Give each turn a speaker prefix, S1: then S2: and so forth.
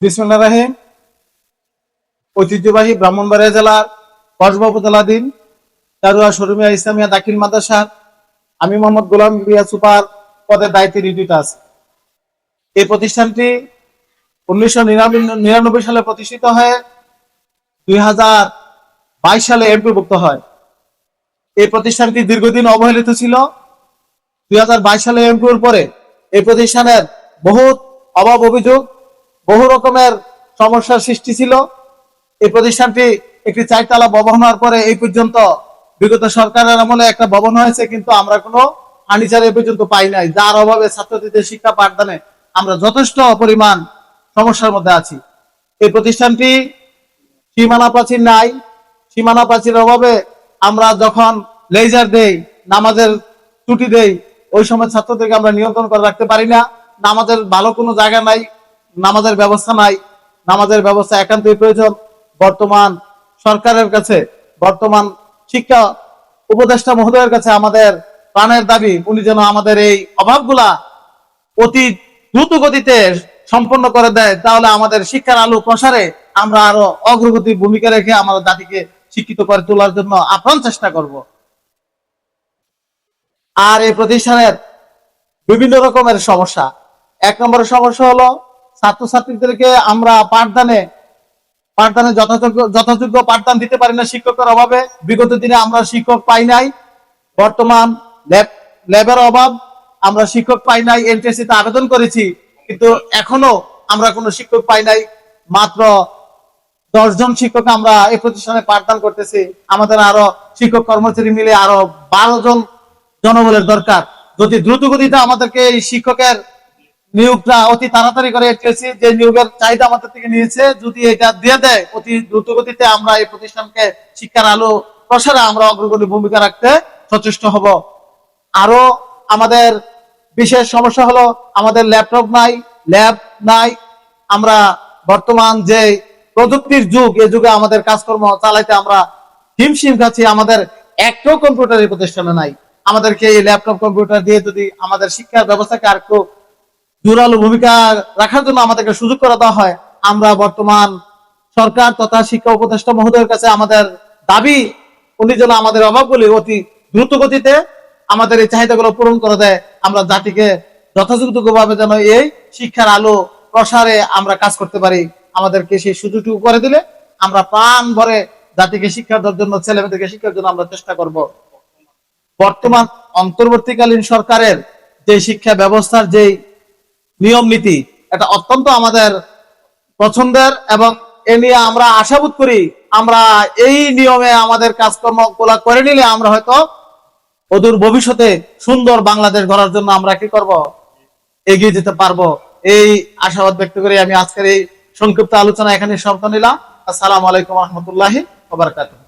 S1: বিসমিল্লাহির রহিম। ঐতিহ্যবাহী ব্রাহ্মণবাড়িয়া জেলার কসবা উপজেলাধীন চারুয়া শরীমিয়া ইসলামিয়া দাখিল মাদ্রাসার আমি মোহাম্মদ গোলাম রিয়া সুপার পদের দায়িত্বে নিয়োজিত আছি। এই প্রতিষ্ঠানটি 1999 সালে প্রতিষ্ঠিত হয়ে 2022 সালে এমপিভুক্ত হয়। এই প্রতিষ্ঠানটি দীর্ঘদিন অবহেলিত ছিল। 2022 সালে এমপির পরে এই প্রতিষ্ঠানের বহুত অভাব অভিযোগ, বহু রকমের সমস্যার সৃষ্টি ছিল। এই প্রতিষ্ঠানটি একটি 4 তলা ভবন হওয়ার পরে এই পর্যন্ত বিগত সরকারের আমলে একটা ভবন হয়েছে, কিন্তু আমরা কোনো ফার্নিচার এই পর্যন্ত পাই নাই, যার অভাবে ছাত্রছাত্রীদের শিক্ষা পাঠদানে আমরা যথেষ্ট পরিমাণ সমস্যার মধ্যে আছি। এই প্রতিষ্ঠানটি সীমানা প্রাচীর নাই। সীমানা প্রাচীরের অভাবে আমরা যখন লেজার দেই, নামাজের ছুটি দেই, ওই সময় ছাত্রদেরকে আমরা নিয়ন্ত্রণ করে রাখতে পারি না। নামাজের ভালো কোনো জায়গা নাই, নামাজের ব্যবস্থা নাই। নামাজের ব্যবস্থা একান্তই প্রয়োজন। বর্তমান সরকারের কাছে, বর্তমান শিক্ষা উপদেষ্টা মহোদয়ের কাছে আমাদের প্রাণের দাবি, উনি যেন আমাদের এই অভাবগুলা অতি দ্রুত গতিতে সম্পন্ন করে দেয়, তাহলে আমাদের শিক্ষার আলো প্রসারে আমরা আরো অগ্রগতির ভূমিকা রেখে আমাদের জাতিকে শিক্ষিত করে তোলার জন্য আপ্রাণ চেষ্টা করব। আর এই প্রতিষ্ঠানের বিভিন্ন রকমের সমস্যা। 1 নম্বরের সমস্যা হলো ছাত্রছাত্রীদেরকে আমরা পাঠদানে যথাযোগ্য পাঠদান দিতে পারি না শিক্ষকের অভাবে। বিগত দিনে আমরা শিক্ষক পাই নাই। বর্তমান ল্যাবের অভাব, আমরা শিক্ষক পাই নাই। এনটিএসসি তে আবেদন করেছি, কিন্তু এখনো আমরা কোনো শিক্ষক পাই নাই। মাত্র 10 জন শিক্ষক আমরা এই প্রতিষ্ঠানে পাঠদান করতেছি। আমাদের আরো শিক্ষক কর্মচারী মিলে আরো 12 জন জনবলের দরকার। যদি দ্রুত গতিতে আমাদেরকে এই শিক্ষকের নিয়োগটা অতি তাড়াতাড়ি করে এসেছি, যে নিয়োগের চাহিদা আমাদের থেকে নিয়েছে, যদি এটা দিয়ে দেয় অতি দ্রুত গতিতে, আমরা এই প্রতিষ্ঠানকে শিক্ষার আলো প্রসারে আমরা অগ্রগণী ভূমিকা রাখতে সচেষ্ট হব। আরো আমাদের বিশেষ সমস্যা হলো আমাদের ল্যাপটপ নাই, ল্যাব নাই। আমরা বর্তমান যে প্রযুক্তির যুগ, এই যুগে আমাদের কাজকর্ম চালাইতে আমরা হিমশিম খাচ্ছি। আমাদের একটাও কম্পিউটার এই প্রতিষ্ঠানে নাই। আমাদেরকে এই ল্যাপটপ কম্পিউটার দিয়ে যদি আমাদের শিক্ষার ব্যবস্থাকে আর একটু জোরালো ভূমিকা রাখার জন্য আমাদেরকে সুযোগ করে দেওয়া হয়। আমরা বর্তমান সরকার তথা শিক্ষা উপদেষ্টা মহোদয়ের কাছে আমাদের দাবি, উনি যেন আমাদের অভাবগুলি অতি দ্রুত গতিতে আমাদের এই চাহিদাগুলো পূরণ করে দেয়। আমরা জাতিকে যথাযথভাবে যেন এই শিক্ষার আলো প্রসারে আমরা কাজ করতে পারি। আমাদেরকে সেই সুযোগটুকু করে দিলে আমরা প্রাণ ভরে জাতিকে শিক্ষা দেওয়ার জন্য, ছেলেমেয়েদেরকে শিক্ষার জন্য আমরা চেষ্টা করব। বর্তমান অন্তর্বর্তীকালীন সরকারের যে শিক্ষা ব্যবস্থার যে নিয়ম নীতি, এটা অত্যন্ত আমাদের পছন্দের, এবং এ নিয়ে আমরা আশাবোধ করি আমরা এই নিয়মে আমাদের কাজকর্ম করে নিলে আমরা হয়তো অদূর ভবিষ্যতে সুন্দর বাংলাদেশ গড়ার জন্য আমরা কি করব, এগিয়ে যেতে পারবো। এই আশাবাদ ব্যক্ত করে আমি আজকের এই সংক্ষিপ্ত আলোচনা এখানে সমাপ্ত নিলাম। আসসালামু আলাইকুম ওয়া রাহমাতুল্লাহি ওয়া বারাকাতুহু।